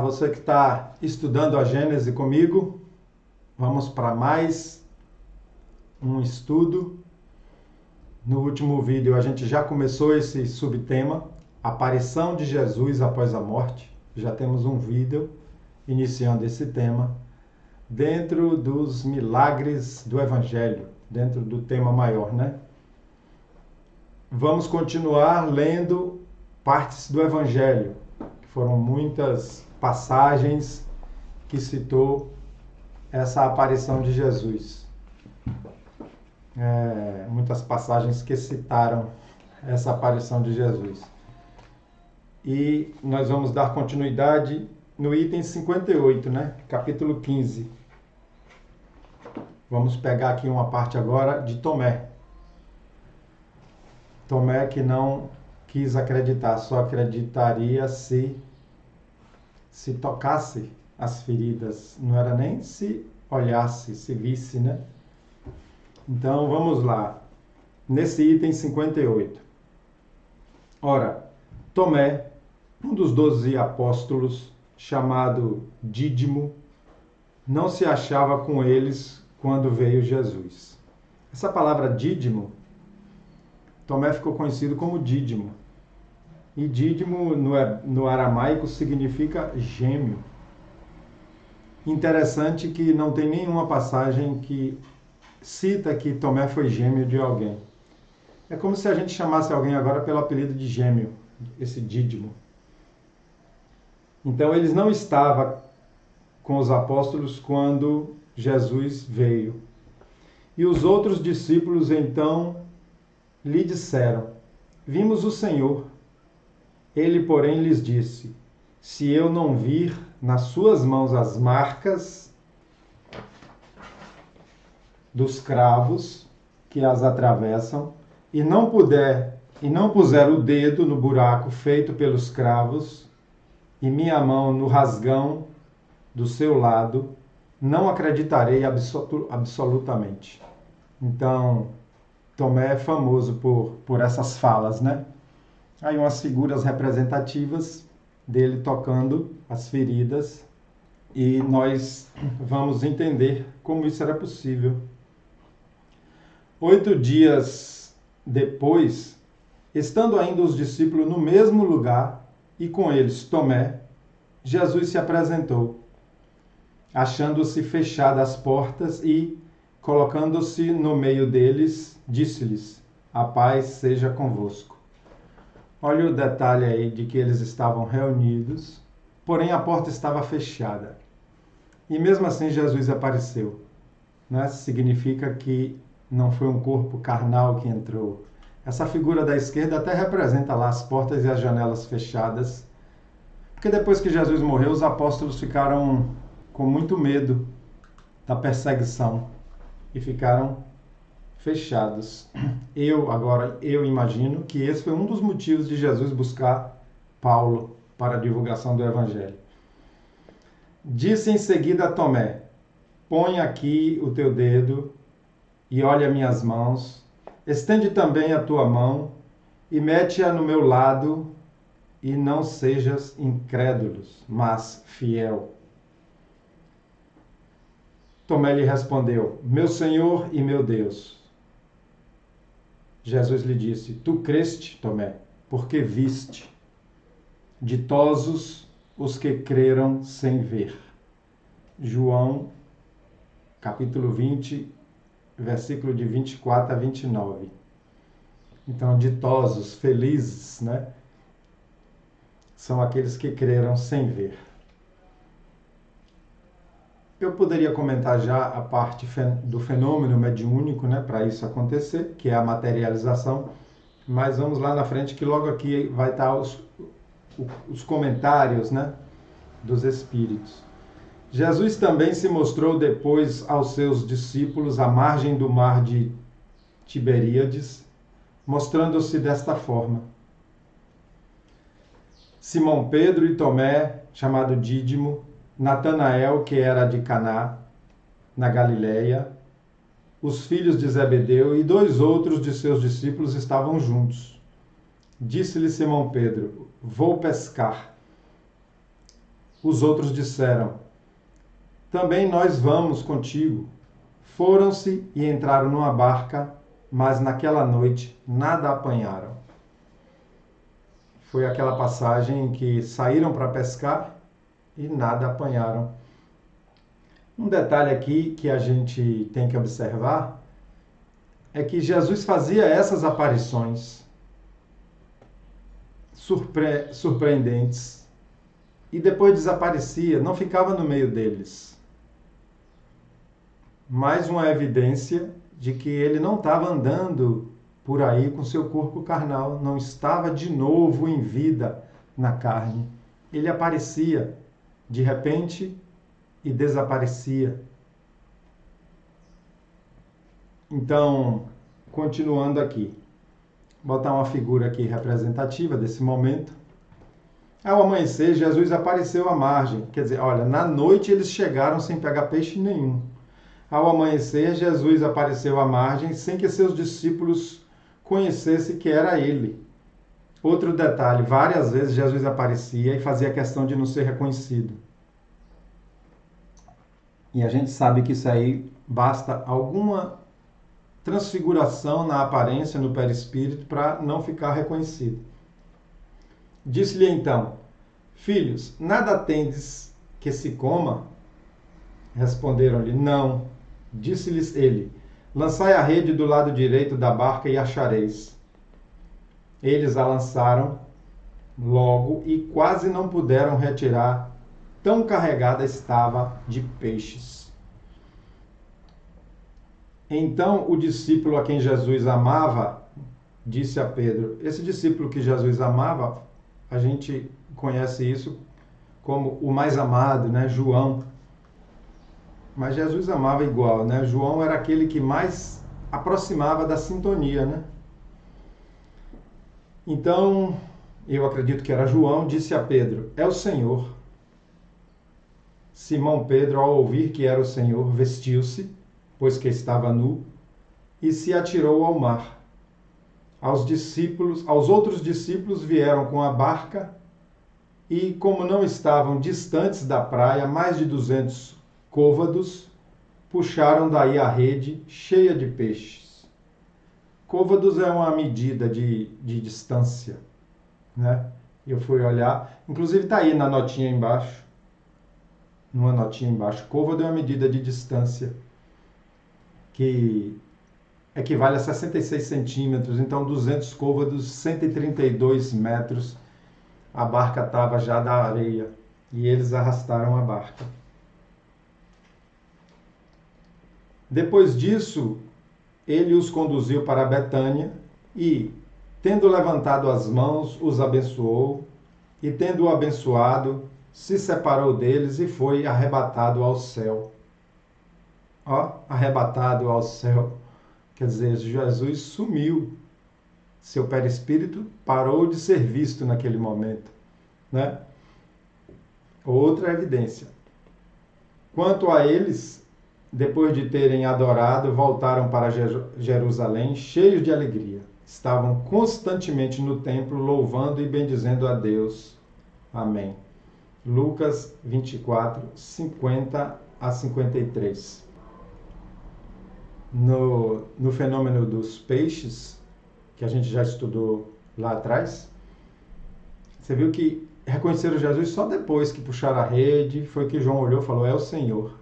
você que está estudando a Gênese comigo. Vamos para mais um estudo. No último vídeo a gente já começou esse subtema, aparição de Jesus após a morte. Já temos um vídeo iniciando esse tema dentro dos milagres do Evangelho, dentro do tema maior, né? Vamos continuar lendo partes do Evangelho. Foram muitas passagens que citou essa aparição de Jesus. Muitas passagens que citaram essa aparição de Jesus. E nós vamos dar continuidade no item 58, né? Capítulo 15. Vamos pegar aqui uma parte agora de Tomé. Tomé que não quis acreditar, só acreditaria se tocasse as feridas, não era nem se olhasse, se visse, né? Então vamos lá, nesse item 58. Ora, Tomé, um dos 12 apóstolos, chamado Dídimo, não se achava com eles quando veio Jesus. Essa palavra Dídimo, Tomé ficou conhecido como Dídimo. E Dídimo no aramaico significa gêmeo. Interessante que não tem nenhuma passagem que cita que Tomé foi gêmeo de alguém. É como se a gente chamasse alguém agora pelo apelido de gêmeo, esse Dídimo. Então eles não estavam com os apóstolos quando Jesus veio. E os outros discípulos então lhe disseram: vimos o Senhor. Ele, porém, lhes disse: se eu não vir nas suas mãos as marcas dos cravos que as atravessam, e não puser o dedo no buraco feito pelos cravos, e minha mão no rasgão do seu lado, não acreditarei absolutamente. Então, Tomé é famoso por essas falas, né? Aí umas figuras representativas dele tocando as feridas e nós vamos entender como isso era possível. 8 dias depois, estando ainda os discípulos no mesmo lugar e com eles Tomé, Jesus se apresentou, achando-se fechadas as portas e, colocando-se no meio deles, disse-lhes: a paz seja convosco. Olha o detalhe aí de que eles estavam reunidos, porém a porta estava fechada. E mesmo assim Jesus apareceu. Né? Significa que não foi um corpo carnal que entrou. Essa figura da esquerda até representa lá as portas e as janelas fechadas. Porque depois que Jesus morreu, os apóstolos ficaram com muito medo da perseguição e ficaram fechados. Eu imagino que esse foi um dos motivos de Jesus buscar Paulo para a divulgação do Evangelho. Disse em seguida a Tomé: põe aqui o teu dedo e olha minhas mãos, estende também a tua mão e mete-a no meu lado, e não sejas incrédulos, mas fiel. Tomé lhe respondeu: meu Senhor e meu Deus. Jesus lhe disse: tu creste, Tomé, porque viste. Ditosos os que creram sem ver. João, capítulo 20, versículo de 24 a 29. Então, ditosos, felizes, né? São aqueles que creram sem ver. Eu poderia comentar já a parte do fenômeno mediúnico, né, para isso acontecer, que é a materialização, mas vamos lá na frente que logo aqui vai estar os comentários, né, dos espíritos. Jesus também se mostrou depois aos seus discípulos à margem do mar de Tiberíades, mostrando-se desta forma: Simão Pedro e Tomé, chamado Dídimo, Natanael, que era de Caná, na Galileia, os filhos de Zebedeu e 2 outros de seus discípulos estavam juntos. Disse-lhe Simão Pedro: vou pescar. Os outros disseram: também nós vamos contigo. Foram-se e entraram numa barca, mas naquela noite nada apanharam. Foi aquela passagem em que saíram para pescar e nada apanharam. Um detalhe aqui que a gente tem que observar é que Jesus fazia essas aparições surpreendentes e depois desaparecia, não ficava no meio deles. Mais uma evidência de que ele não estava andando por aí com seu corpo carnal, não estava de novo em vida na carne. Ele aparecia de repente e desaparecia. Então, continuando aqui, botar uma figura aqui representativa desse momento. Ao amanhecer, Jesus apareceu à margem. Quer dizer, olha, na noite eles chegaram sem pegar peixe nenhum. Ao amanhecer, Jesus apareceu à margem sem que seus discípulos conhecessem que era ele. Outro detalhe, várias vezes Jesus aparecia e fazia questão de não ser reconhecido. E a gente sabe que isso aí basta alguma transfiguração na aparência, no perispírito, para não ficar reconhecido. Disse-lhe então: filhos, nada tendes que se coma? Responderam-lhe: não. Disse-lhes ele: lançai a rede do lado direito da barca e achareis. Eles a lançaram logo e quase não puderam retirar, tão carregada estava de peixes. Então o discípulo a quem Jesus amava disse a Pedro: esse discípulo que Jesus amava, a gente conhece isso como o mais amado, né? João. Mas Jesus amava igual, né? João era aquele que mais aproximava da sintonia, né? Então, eu acredito que era João, disse a Pedro: é o Senhor. Simão Pedro, ao ouvir que era o Senhor, vestiu-se, pois que estava nu, e se atirou ao mar. Aos outros discípulos vieram com a barca e, como não estavam distantes da praia, mais de 200 côvados, puxaram daí a rede cheia de peixes. Côvados é uma medida de distância, né? Eu fui olhar, inclusive está aí na notinha embaixo, numa notinha embaixo. Côvado é uma medida de distância que equivale a 66 centímetros, então 200 côvados, 132 metros. A barca estava já da areia e eles arrastaram a barca. Depois disso, ele os conduziu para Betânia e, tendo levantado as mãos, os abençoou, e tendo-o abençoado, se separou deles e foi arrebatado ao céu. Ó, arrebatado ao céu. Quer dizer, Jesus sumiu. Seu perispírito parou de ser visto naquele momento, né? Outra evidência. Quanto a eles, depois de terem adorado, voltaram para Jerusalém cheios de alegria. Estavam constantemente no templo, louvando e bendizendo a Deus. Amém. Lucas 24, 50 a 53. No fenômeno dos peixes, que a gente já estudou lá atrás, você viu que reconheceram Jesus só depois que puxaram a rede, foi que João olhou e falou: é o Senhor.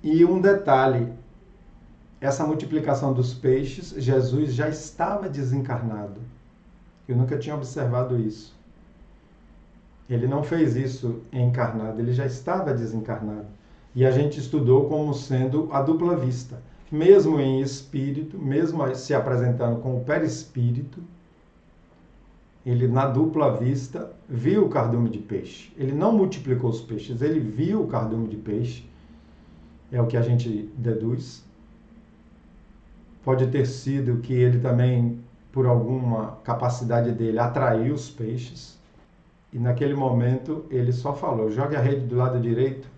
E um detalhe, essa multiplicação dos peixes, Jesus já estava desencarnado. Eu nunca tinha observado isso. Ele não fez isso encarnado, ele já estava desencarnado. E a gente estudou como sendo a dupla vista. Mesmo em espírito, mesmo se apresentando com o perispírito, ele na dupla vista viu o cardume de peixe. Ele não multiplicou os peixes, ele viu o cardume de peixe. É o que a gente deduz. Pode ter sido que ele também, por alguma capacidade dele, atraiu os peixes. E naquele momento ele só falou: jogue a rede do lado direito.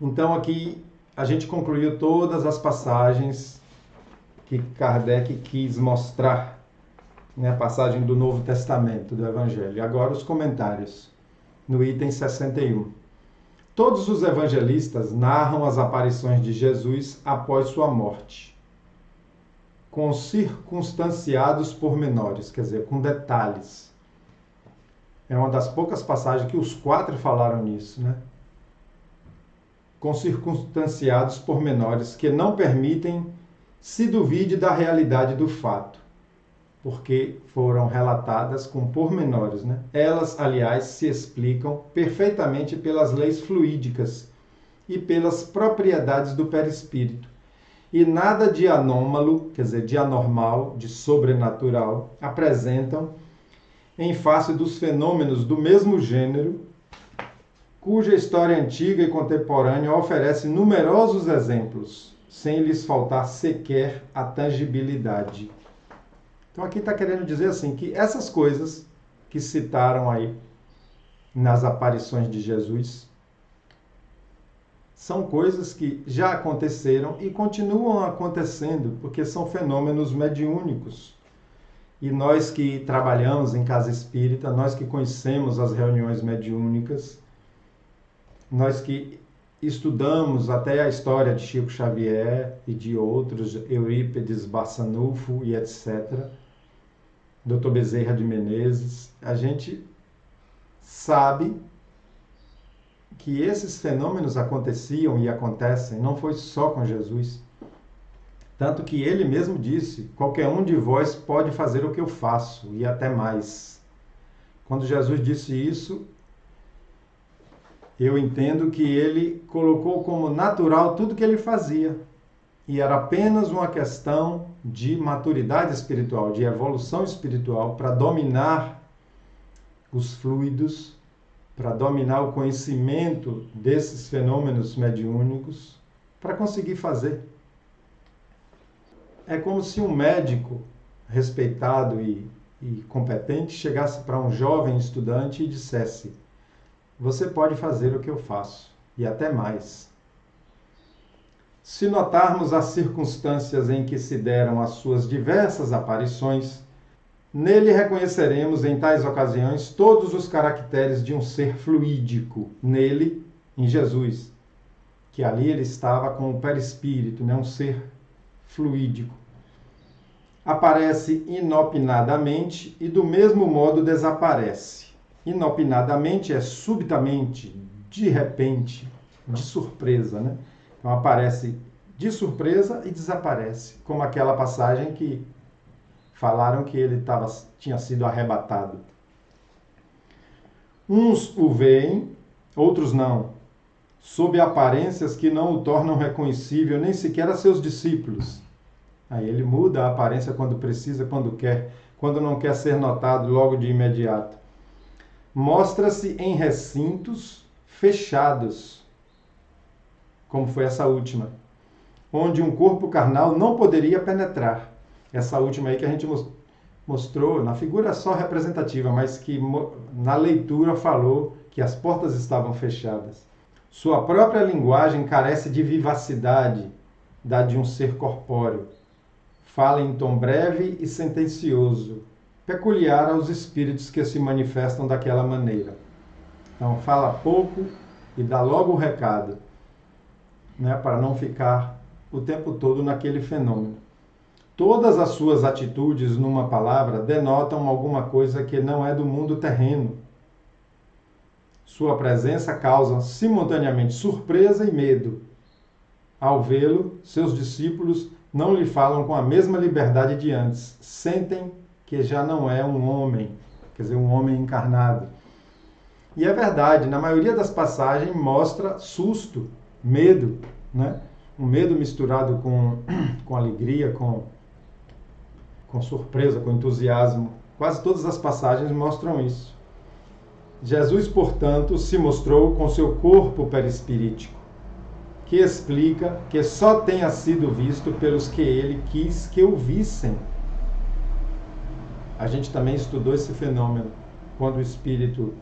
Então aqui a gente concluiu todas as passagens que Kardec quis mostrar né, passagem do Novo Testamento do Evangelho. Agora os comentários, no item 61. Todos os evangelistas narram as aparições de Jesus após sua morte, com circunstanciados pormenores, quer dizer, com detalhes. É uma das poucas passagens que os 4 falaram nisso, né? Com circunstanciados pormenores que não permitem se duvide da realidade do fato, porque foram relatadas com pormenores, né? Elas, aliás, se explicam perfeitamente pelas leis fluídicas e pelas propriedades do perispírito. E nada de anômalo, quer dizer, de anormal, de sobrenatural, apresentam em face dos fenômenos do mesmo gênero, cuja história antiga e contemporânea oferece numerosos exemplos, sem lhes faltar sequer a tangibilidade. Então aqui está querendo dizer assim, que essas coisas que citaram aí nas aparições de Jesus são coisas que já aconteceram e continuam acontecendo, porque são fenômenos mediúnicos. E nós que trabalhamos em casa espírita, nós que conhecemos as reuniões mediúnicas, nós que estudamos até a história de Chico Xavier e de outros, Eurípides Barçanufo e etc., Dr. Bezerra de Menezes, a gente sabe que esses fenômenos aconteciam e acontecem, não foi só com Jesus. Tanto que ele mesmo disse, qualquer um de vós pode fazer o que eu faço, e até mais. Quando Jesus disse isso, eu entendo que ele colocou como natural tudo que ele fazia. E era apenas uma questão de maturidade espiritual, de evolução espiritual, para dominar os fluidos, para dominar o conhecimento desses fenômenos mediúnicos, para conseguir fazer. É como se um médico respeitado e competente chegasse para um jovem estudante e dissesse: você pode fazer o que eu faço, e até mais. Se notarmos as circunstâncias em que se deram as suas diversas aparições, nele reconheceremos em tais ocasiões todos os caracteres de um ser fluídico, nele, em Jesus, que ali ele estava com o perispírito, né? Um ser fluídico. Aparece inopinadamente e do mesmo modo desaparece. Inopinadamente é subitamente, de repente, de surpresa, né? Então aparece de surpresa e desaparece, como aquela passagem que falaram que ele tinha sido arrebatado. Uns o veem, outros não, sob aparências que não o tornam reconhecível nem sequer a seus discípulos. Aí ele muda a aparência quando precisa, quando quer, quando não quer ser notado logo de imediato. Mostra-se em recintos fechados, como foi essa última, onde um corpo carnal não poderia penetrar. Essa última aí que a gente mostrou, na figura só representativa, mas que na leitura falou que as portas estavam fechadas. Sua própria linguagem carece de vivacidade, da de um ser corpóreo. Fala em tom breve e sentencioso, peculiar aos espíritos que se manifestam daquela maneira. Então fala pouco e dá logo o recado, né, para não ficar o tempo todo naquele fenômeno. Todas as suas atitudes, numa palavra, denotam alguma coisa que não é do mundo terreno. Sua presença causa simultaneamente surpresa e medo. Ao vê-lo, seus discípulos não lhe falam com a mesma liberdade de antes. Sentem que já não é um homem, quer dizer, um homem encarnado. E é verdade, na maioria das passagens mostra susto, medo, né? Um medo misturado com alegria, com surpresa, com entusiasmo. Quase todas as passagens mostram isso. Jesus, portanto, se mostrou com seu corpo perispirítico, que explica que só tenha sido visto pelos que ele quis que o vissem. A gente também estudou esse fenômeno, quando o espírito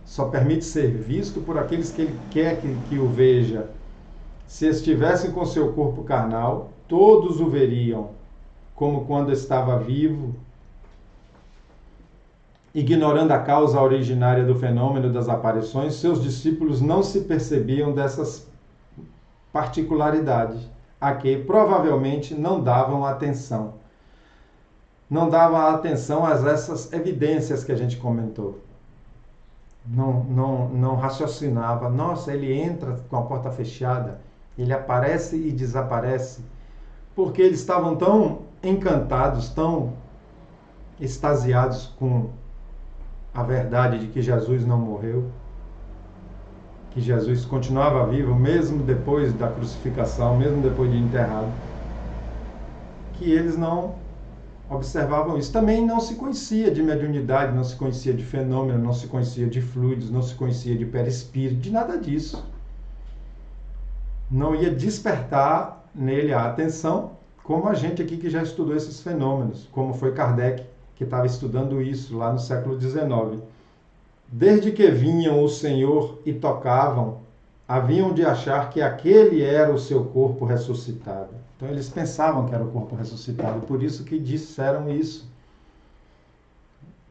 só permite ser visto por aqueles que ele quer que o veja. Se estivessem com seu corpo carnal, todos o veriam, como quando estava vivo, ignorando a causa originária do fenômeno das aparições, seus discípulos não se percebiam dessas particularidades, a que provavelmente não davam atenção. Não davam atenção a essas evidências que a gente comentou. Não raciocinava. Nossa, ele entra com a porta fechada, ele aparece e desaparece, porque eles estavam tão encantados, tão extasiados com a verdade de que Jesus não morreu, que Jesus continuava vivo mesmo depois da crucificação, mesmo depois de enterrado, que eles não observavam isso. Também não se conhecia de mediunidade, não se conhecia de fenômeno, não se conhecia de fluidos, não se conhecia de perispírito, de nada disso. Não ia despertar nele a atenção, como a gente aqui que já estudou esses fenômenos, como foi Kardec, que estava estudando isso lá no século XIX. Desde que vinham o Senhor e tocavam, haviam de achar que aquele era o seu corpo ressuscitado. Então eles pensavam que era o corpo ressuscitado, por isso que disseram isso.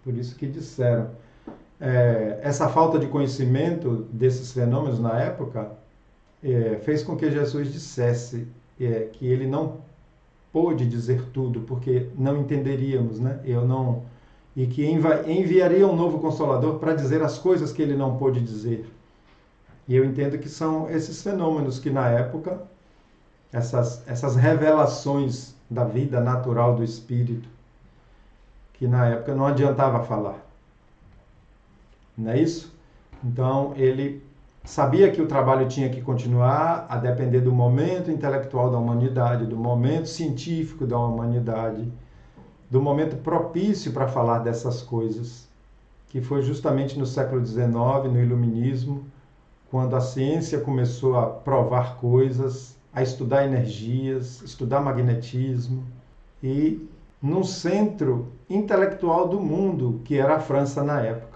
Por isso que disseram. Essa falta de conhecimento desses fenômenos na época fez com que Jesus dissesse que ele não pôde dizer tudo, porque não entenderíamos, né? E que enviaria um novo Consolador para dizer as coisas que ele não pôde dizer. E eu entendo que são esses fenômenos que na época, essas revelações da vida natural do Espírito, que na época não adiantava falar. Não é isso? Então ele sabia que o trabalho tinha que continuar a depender do momento intelectual da humanidade, do momento científico da humanidade, do momento propício para falar dessas coisas, que foi justamente no século XIX, no Iluminismo, quando a ciência começou a provar coisas, a estudar energias, estudar magnetismo, e num centro intelectual do mundo, que era a França na época.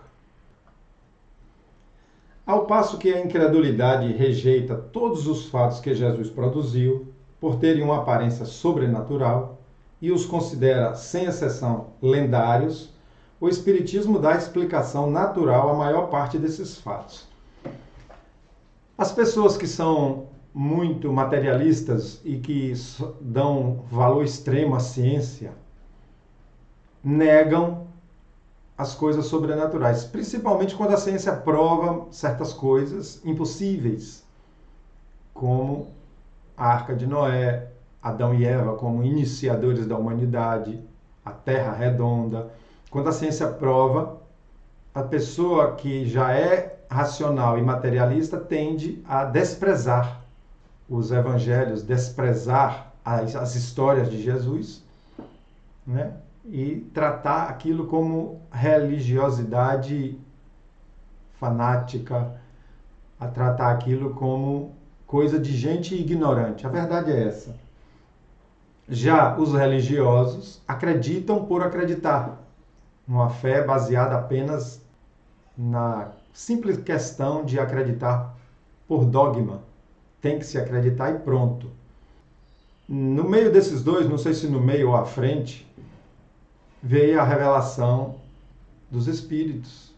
Ao passo que a incredulidade rejeita todos os fatos que Jesus produziu, por terem uma aparência sobrenatural, e os considera, sem exceção, lendários, o Espiritismo dá explicação natural à maior parte desses fatos. As pessoas que são muito materialistas e que dão valor extremo à ciência, negam as coisas sobrenaturais, principalmente quando a ciência prova certas coisas impossíveis, como a Arca de Noé, Adão e Eva como iniciadores da humanidade, a Terra redonda. Quando a ciência prova, a pessoa que já é racional e materialista tende a desprezar os evangelhos, desprezar as histórias de Jesus, né? E tratar aquilo como religiosidade fanática, a tratar aquilo como coisa de gente ignorante. A verdade é essa. Já os religiosos acreditam por acreditar, uma fé baseada apenas na simples questão de acreditar por dogma. Tem que se acreditar e pronto. No meio desses dois, não sei se no meio ou à frente, veio a revelação dos espíritos,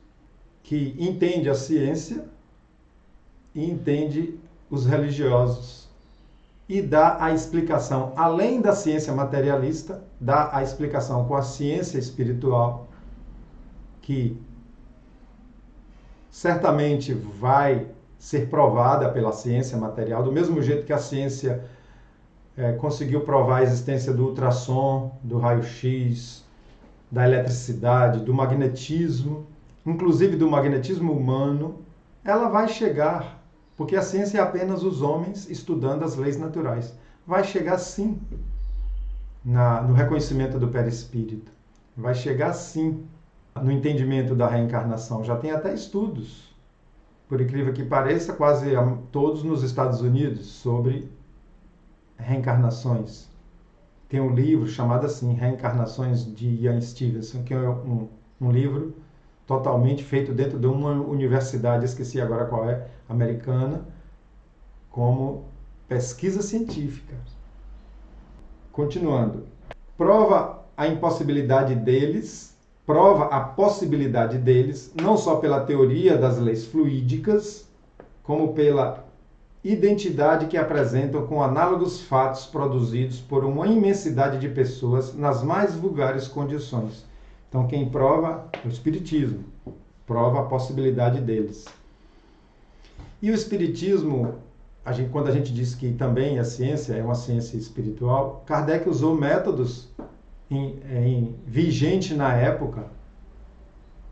que entende a ciência e entende os religiosos. E dá a explicação, além da ciência materialista, dá a explicação com a ciência espiritual, que certamente vai ser provada pela ciência material, do mesmo jeito que a ciência conseguiu provar a existência do ultrassom, do raio-x, da eletricidade, do magnetismo, inclusive do magnetismo humano, ela vai chegar. Porque a ciência é apenas os homens estudando as leis naturais. Vai chegar sim no reconhecimento do perispírito. Vai chegar sim no entendimento da reencarnação. Já tem até estudos, por incrível que pareça, quase todos nos Estados Unidos, sobre reencarnações. Tem um livro chamado assim, Reencarnações, de Ian Stevenson, que é um livro totalmente feito dentro de uma universidade, esqueci agora qual é, americana, como pesquisa científica. Continuando. Prova a impossibilidade deles prova a possibilidade deles, não só pela teoria das leis fluídicas, como pela identidade que apresentam com análogos fatos produzidos por uma imensidade de pessoas nas mais vulgares condições. Então, quem prova é o Espiritismo, prova a possibilidade deles. E o Espiritismo, quando a gente diz que também a ciência é uma ciência espiritual, Kardec usou métodos vigente na época,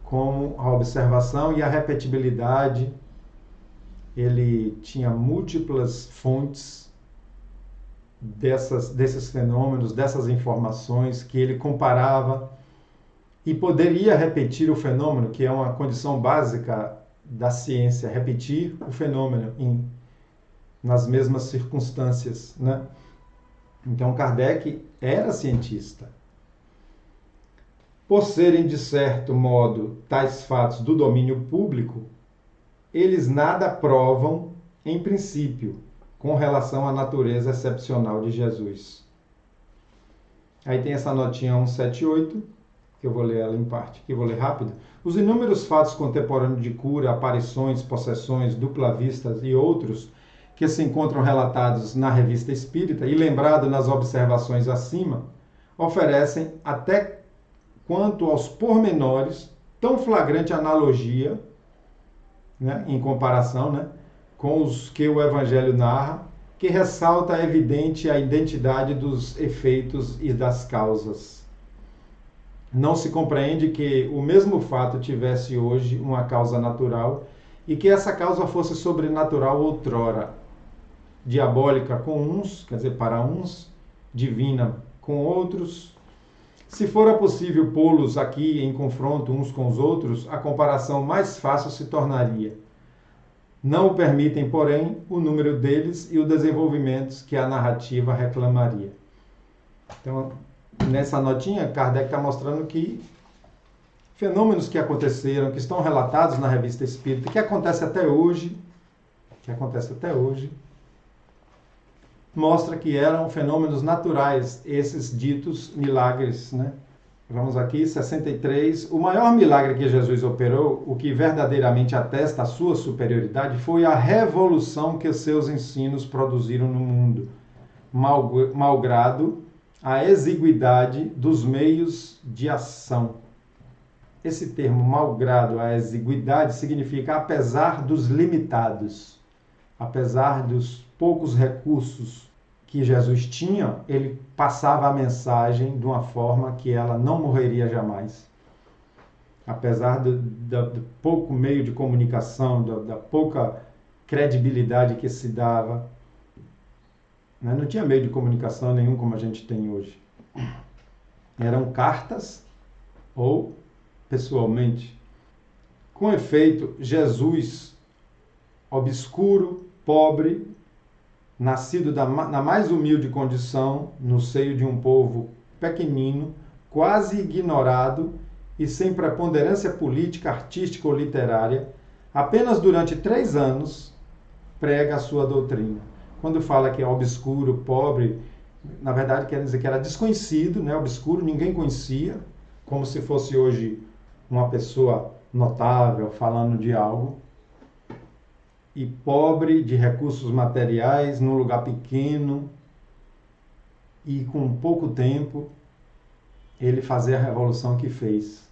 como a observação e a repetibilidade. Ele tinha múltiplas fontes desses fenômenos, dessas informações que ele comparava e poderia repetir o fenômeno, que é uma condição básica da ciência, repetir o fenômeno nas mesmas circunstâncias, né? Então Kardec era cientista. Por serem, de certo modo, tais fatos do domínio público, eles nada provam, em princípio, com relação à natureza excepcional de Jesus. Aí tem essa notinha 178, que eu vou ler ela em parte, que eu vou ler rápido. Os inúmeros fatos contemporâneos de cura, aparições, possessões, dupla-vistas e outros que se encontram relatados na Revista Espírita e lembrados nas observações acima, oferecem, até quanto aos pormenores, tão flagrante analogia, né, em comparação, né, com os que o Evangelho narra, que ressalta evidente a identidade dos efeitos e das causas. Não se compreende que o mesmo fato tivesse hoje uma causa natural e que essa causa fosse sobrenatural outrora, diabólica com uns, quer dizer, para uns, divina com outros. Se fora possível pô-los aqui em confronto uns com os outros, a comparação mais fácil se tornaria. Não o permitem, porém, o número deles e o desenvolvimento que a narrativa reclamaria. Então, nessa notinha, Kardec está mostrando que fenômenos que aconteceram, que estão relatados na Revista Espírita, que acontece até hoje, mostra que eram fenômenos naturais, esses ditos milagres, né? Vamos aqui, 63. O maior milagre que Jesus operou, o que verdadeiramente atesta a sua superioridade, foi a revolução que seus ensinos produziram no mundo, malgrado a exiguidade dos meios de ação. Esse termo, malgrado a exiguidade, significa apesar dos limitados, apesar dos poucos recursos que Jesus tinha, ele passava a mensagem de uma forma que ela não morreria jamais. Apesar do pouco meio de comunicação, da pouca credibilidade que se dava, né? Não tinha meio de comunicação nenhum como a gente tem hoje. Eram cartas ou pessoalmente. Com efeito, Jesus, obscuro, pobre, nascido na mais humilde condição, no seio de um povo pequenino, quase ignorado e sem preponderância política, artística ou literária, apenas durante 3 anos prega a sua doutrina. Quando fala que é obscuro, pobre, na verdade quer dizer que era desconhecido, né? Obscuro, ninguém conhecia, como se fosse hoje uma pessoa notável falando de algo. E pobre de recursos materiais, num lugar pequeno e com pouco tempo, ele fazer a revolução que fez.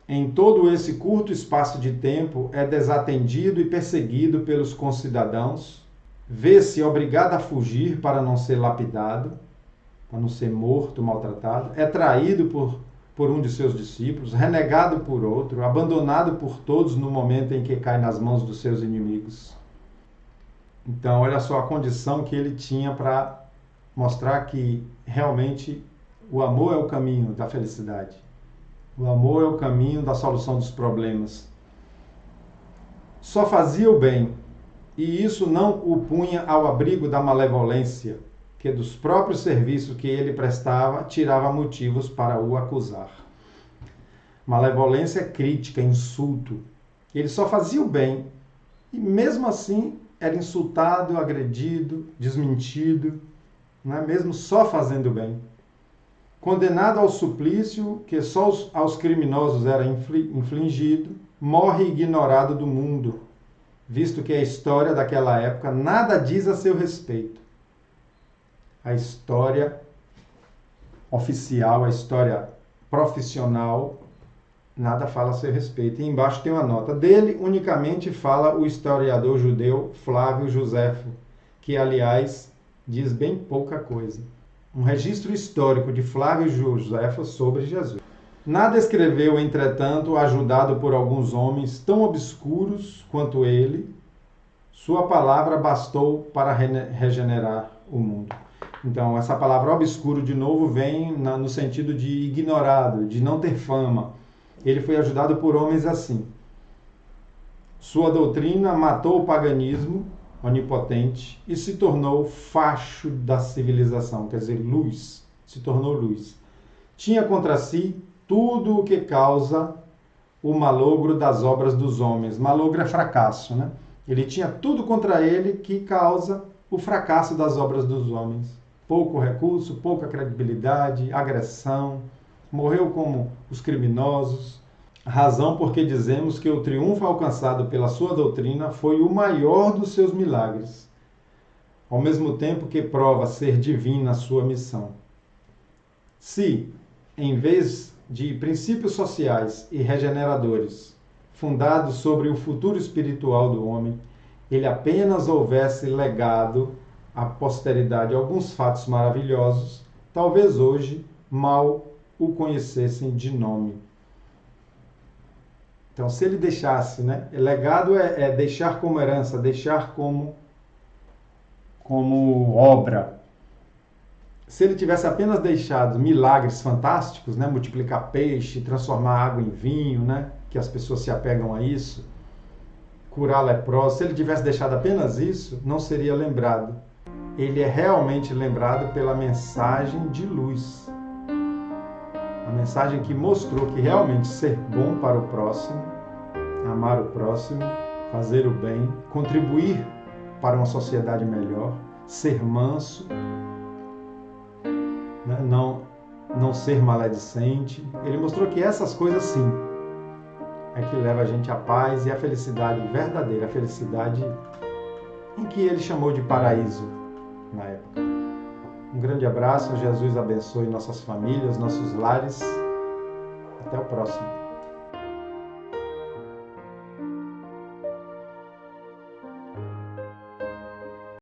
Em todo esse curto espaço de tempo, é desatendido e perseguido pelos concidadãos, vê-se obrigado a fugir para não ser lapidado, para não ser morto, maltratado, é traído por um de seus discípulos, renegado por outro, abandonado por todos no momento em que cai nas mãos dos seus inimigos. Então, olha só a condição que ele tinha para mostrar que realmente o amor é o caminho da felicidade. O amor é o caminho da solução dos problemas. Só fazia o bem, e isso não o punha ao abrigo da malevolência, que dos próprios serviços que ele prestava, tirava motivos para o acusar. Malevolência é crítica, insulto. Ele só fazia o bem, e mesmo assim era insultado, agredido, desmentido, não é? Mesmo só fazendo o bem. condenado ao suplício que só aos criminosos era infligido, morre ignorado do mundo, visto que a história daquela época nada diz a seu respeito. A história oficial, a história profissional, nada fala a seu respeito. E embaixo tem uma nota. Dele unicamente fala o historiador judeu Flávio Joséfo, que, aliás, diz bem pouca coisa. Um registro histórico de Flávio Joséfo sobre Jesus. Nada escreveu, entretanto, ajudado por alguns homens tão obscuros quanto ele. Sua palavra bastou para regenerar o mundo. Então, essa palavra obscuro, de novo, vem no sentido de ignorado, de não ter fama. Ele foi ajudado por homens assim. Sua doutrina matou o paganismo onipotente e se tornou facho da civilização, quer dizer, luz, se tornou luz. Tinha contra si tudo o que causa o malogro das obras dos homens. Malogro é fracasso, né? Ele tinha tudo contra ele que causa o fracasso das obras dos homens. Pouco recurso, pouca credibilidade, agressão, morreu como os criminosos. Razão porque dizemos que o triunfo alcançado pela sua doutrina foi o maior dos seus milagres, ao mesmo tempo que prova ser divina a sua missão. Se, em vez de princípios sociais e regeneradores, fundados sobre o futuro espiritual do homem, ele apenas houvesse legado à posteridade alguns fatos maravilhosos, talvez hoje mal o conhecessem de nome. Então, se ele deixasse, né? Legado é deixar como herança, deixar como obra. Se ele tivesse apenas deixado milagres fantásticos, né? Multiplicar peixe, transformar água em vinho, né? Que as pessoas se apegam a isso, curar leprosos, se ele tivesse deixado apenas isso, não seria lembrado. Ele é realmente lembrado pela mensagem de luz. A mensagem que mostrou que realmente ser bom para o próximo, amar o próximo, fazer o bem, contribuir para uma sociedade melhor, ser manso, né? não ser maledicente. Ele mostrou que essas coisas sim é que leva a gente à paz e à felicidade verdadeira, a felicidade em que ele chamou de paraíso na época. Um grande abraço, Jesus abençoe nossas famílias, nossos lares. Até o próximo.